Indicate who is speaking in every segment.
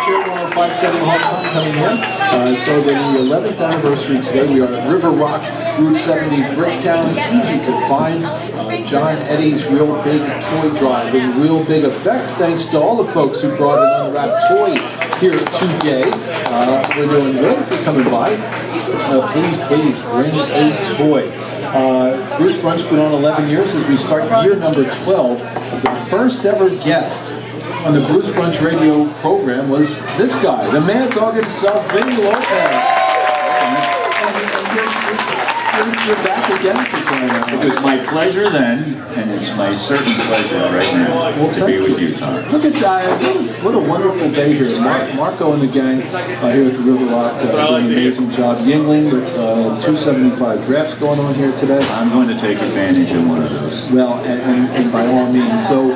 Speaker 1: here at 105.7 Hometown coming in. Celebrating the 11th anniversary today. We are at River Rock, Route 70, Bricktown. Easy to find. John Eddie's Real Big Toy Drive in real big effect. Thanks to all the folks who brought an unwrapped toy here today. We're doing good if you're coming by. Please bring a toy. Bruce Brunch put on 11 years as we start year number 12. The first ever guest on the Bruce Brunch radio program was this guy, the mad dog himself, Vini Lopez. You're back again today.
Speaker 2: It was my pleasure then, and it's my certain pleasure right now to be with you, Tom.
Speaker 1: Look at that. What a wonderful day here. Marco and the gang here at the River Rock doing an amazing job. Yingling with 275 drafts going on here today.
Speaker 2: I'm going to take advantage of one of those.
Speaker 1: Well, and by all means. So,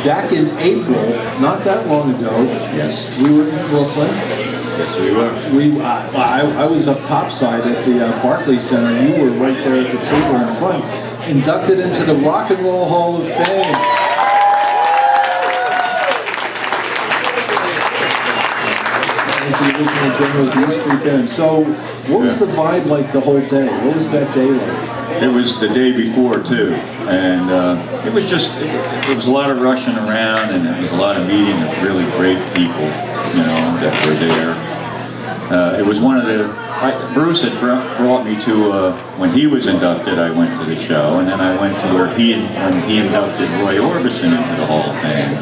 Speaker 1: back in April, not that long ago,
Speaker 2: yes,
Speaker 1: we were in Brooklyn.
Speaker 2: Yes, we were.
Speaker 1: I was up topside at the Barclays Center. You were right there at the table in front, inducted into the Rock and Roll Hall of Fame. As the original drummer of the E Street Band. So, what was the vibe like the whole day? What was that day like?
Speaker 2: It was the day before too, and it was just, it was a lot of rushing around, and it was a lot of meeting of really great people, you know, that were there. It was one of the, Bruce had brought me to, when he was inducted, I went to the show, and then I went to when he inducted Roy Orbison into the Hall of Fame.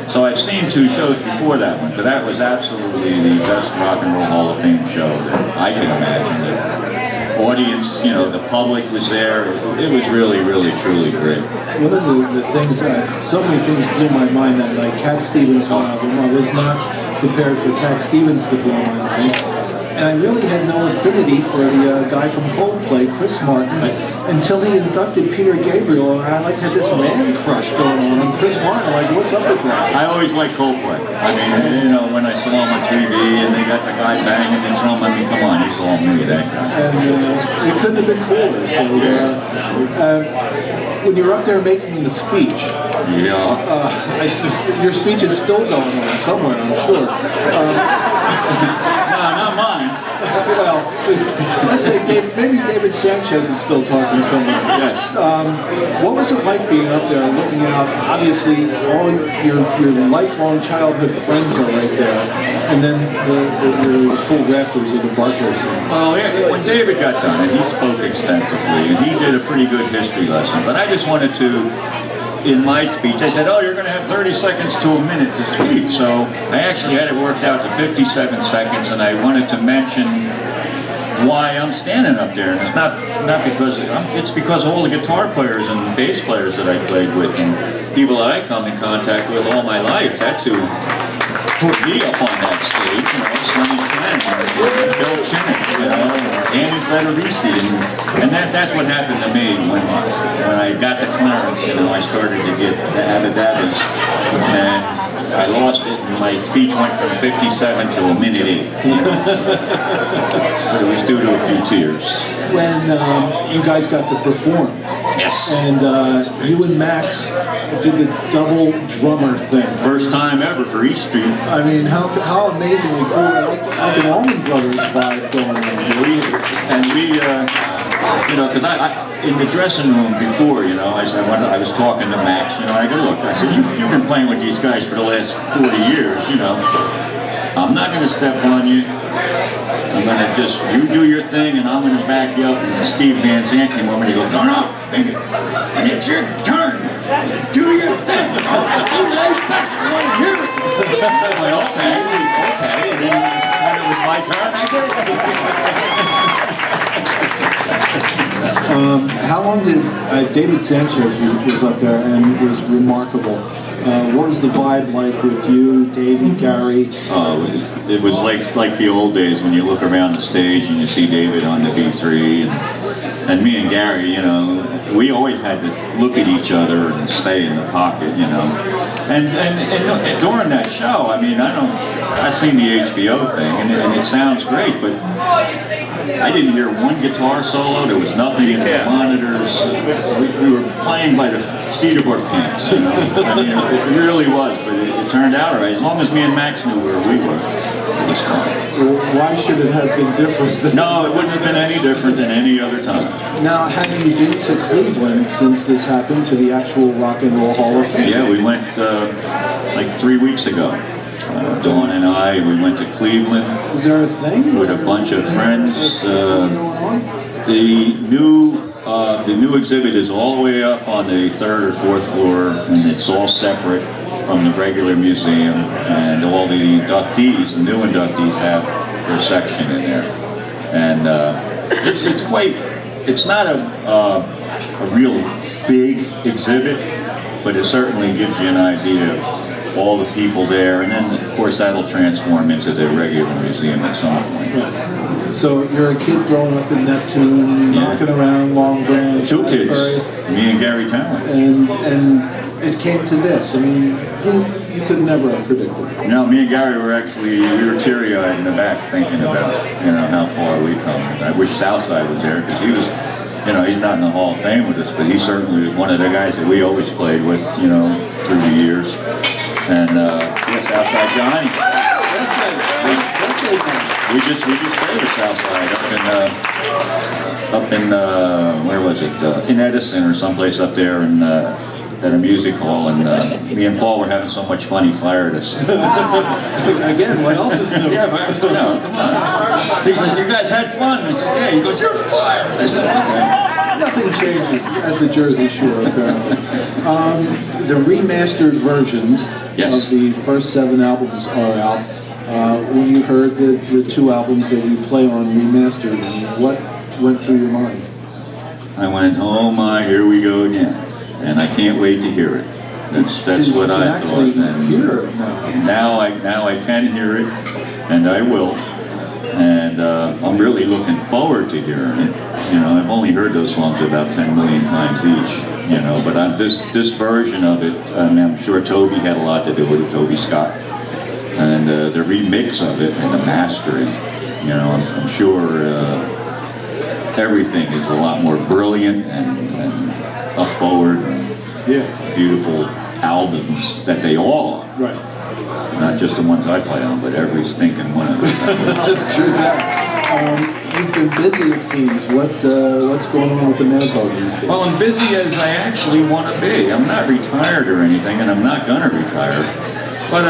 Speaker 2: So I've seen two shows before that one, but that was absolutely the best Rock and Roll Hall of Fame show that I can imagine. The audience, you know, the public was there. It was really, really, truly great.
Speaker 1: One of the things, so many things blew my mind that night. Cat Stevens album, I was not prepared for Cat Stevens to blow my mind. And I really had no affinity for the guy from Coldplay, Chris Martin, until he inducted Peter Gabriel, and I had this man crush going on Chris Martin. Like, what's up with that?
Speaker 2: I always liked Coldplay. I mean, you know, when I saw him on TV and they got the guy banging the drum, I mean, come on, he's all me, that guy.
Speaker 1: And it couldn't have been cooler. So, when you're up there making the speech, your speech is still going on somewhere, I'm sure.
Speaker 2: No, not mine.
Speaker 1: Well, let's say maybe David Sanchez is still talking somewhere.
Speaker 2: Yes.
Speaker 1: What was it like being up there and looking out? Obviously, all your lifelong childhood friends are right there, and then the full rafters of the Barclays Center.
Speaker 2: Well, when David got done, and he spoke extensively, and he did a pretty good history lesson, but I just wanted to, in my speech, I said, oh, you're going to have 30 seconds to a minute to speak. So I actually had it worked out to 57 seconds, and I wanted to mention why I'm standing up there. And it's not because, it's because of all the guitar players and bass players that I played with and people that I come in contact with all my life. That's who put me up on that stage, you know, Sonny Trent, or Bill Chinnick, you know, or Andy Federici, and that's what happened to me when I got the clearance. You know, I started to get the Abadabas, and I lost it, and my speech went from 57 to a minute 8. You know? But it was due to a few tears.
Speaker 1: When you guys got to perform,
Speaker 2: yes,
Speaker 1: and you and Max did the double drummer thing.
Speaker 2: First time ever for E Street.
Speaker 1: I mean, how amazingly cool! Like an Allman Brothers vibe going on.
Speaker 2: We you know, because I in the dressing room before, you know, I was talking to Max. You know, I go, look, I said, you've been playing with these guys for the last 40 years. You know, I'm not going to step on you. I'm going to just, you do your thing, and I'm going to back you up. And Steve Van Sant came over and he goes, no, and it's your turn. Do your thing. You lay back right here. I went, okay. And then when it was my turn, I did.
Speaker 1: How long did David Sanchez was up there and it was remarkable. What was the vibe like with you, Davey, Gary?
Speaker 2: It was like the old days when you look around the stage and you see David on the V3 and me and Gary, you know, we always had to look at each other and stay in the pocket, you know. And during that show, I mean, I seen the HBO thing and it sounds great, but I didn't hear one guitar solo. There was nothing in the monitors. We were playing by the seat of our pants, you know. I mean, it really was, but it turned out all right. As long as me and Max knew where we were, it was fine.
Speaker 1: Well, why should it have been different?
Speaker 2: No, it wouldn't have been any different than any other time.
Speaker 1: Now, have you been to Cleveland since this happened, to the actual Rock and Roll Hall of Fame?
Speaker 2: Yeah, we went like 3 weeks ago. Dawn and I, we went to Cleveland.
Speaker 1: Is there a thing?
Speaker 2: With a bunch of friends. The new exhibit is all the way up on the 3rd or 4th floor, and it's all separate from the regular museum. And all the inductees, the new inductees, have their section in there. And it's not a real big exhibit, but it certainly gives you an idea of all the people there, and then of course that'll transform into the regular museum at some point.
Speaker 1: So you're a kid growing up in Neptune, knocking around Long Branch.
Speaker 2: 2 kids, me and Gary Talent.
Speaker 1: And it came to this. I mean, you could never have predicted.
Speaker 2: No, me and Gary were teary-eyed in the back thinking about, you know, how far we've come. I wish Southside was there, because he was, you know, he's not in the Hall of Fame with us, but he certainly was one of the guys that we always played with, you know, through the years. And yes, Southside Johnny. We just played at Southside up in where was it? In Edison or someplace up there in at a music hall, and me and Paul were having so much fun he fired us.
Speaker 1: Again, what else is new?
Speaker 2: Yeah, but no, come on. He says, "You guys had fun." I said, "Yeah." He goes, "You're fired." I said, "Okay."
Speaker 1: Nothing changes at the Jersey Shore, apparently. The remastered versions of the first 7 albums are out. When you heard the 2 albums that you play on remastered, what went through your mind?
Speaker 2: I went, "Oh my, here we go again," and I can't wait to hear it. That's what I thought. And
Speaker 1: hear it now.
Speaker 2: Now I can hear it, and I will. And I'm really looking forward to hearing it. You know, I've only heard those songs about 10 million times each. You know, but this version of it, I'm sure Toby had a lot to do with it, Toby Scott, and the remix of it and the mastering. You know, I'm sure everything is a lot more brilliant and up forward and beautiful albums that they all are.
Speaker 1: Right.
Speaker 2: Not just the ones I play on, but every stinking one of them.
Speaker 1: True that. You've been busy, it seems. What's going on with the Mad Dog these days?
Speaker 2: Well, I'm busy as I actually want to be. I'm not retired or anything, and I'm not going to retire. But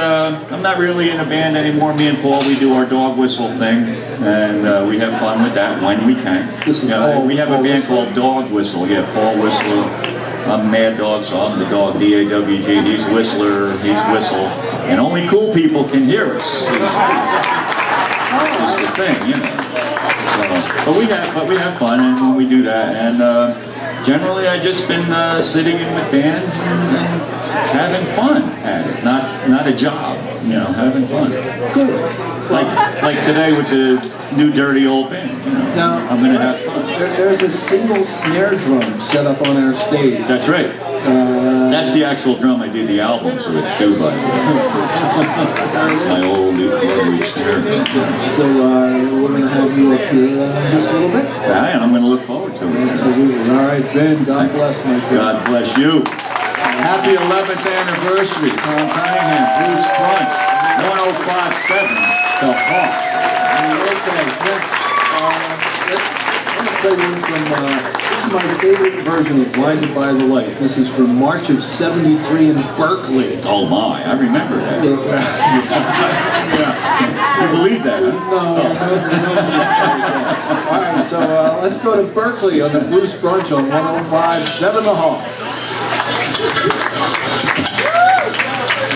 Speaker 2: I'm not really in a band anymore. Me and Paul, we do our dog whistle thing, and we have fun with that when we can.
Speaker 1: This is Paul,
Speaker 2: we have a band called Dog Whistle. Yeah, Paul Whistler. I'm Mad Dog, so I'm the dog, D-A-W-G. He's Whistler, he's Whistle. And only cool people can hear us. That's the thing, you know. But we have fun, and when we do that, and generally I just been sitting in with bands and having fun at it, not a job, you know, having fun.
Speaker 1: Good.
Speaker 2: Like today with the new Dirty Old Band, you know.
Speaker 1: Now,
Speaker 2: I'm gonna have fun.
Speaker 1: There's a single snare drum set up on our stage.
Speaker 2: That's right. That's the actual drum I did the albums with too, by the way. My old lovely snare drum.
Speaker 1: So we're going to have you up here just a little bit.
Speaker 2: Yeah, and I'm going to look forward to it.
Speaker 1: Absolutely. All right, Ben, God bless, my friend.
Speaker 2: God bless you. Happy 11th anniversary, Tom Cunningham, Blues Crunch, 1057, The Hawk.
Speaker 1: I'm going to play one from, this is my favorite version of Blinded by the Light. This is from March of '73 in Berkeley.
Speaker 2: Oh my, I remember that. You believe that, huh?
Speaker 1: No. All right, so let's go to Berkeley on the Blues Brunch on 105.7 The Hawk.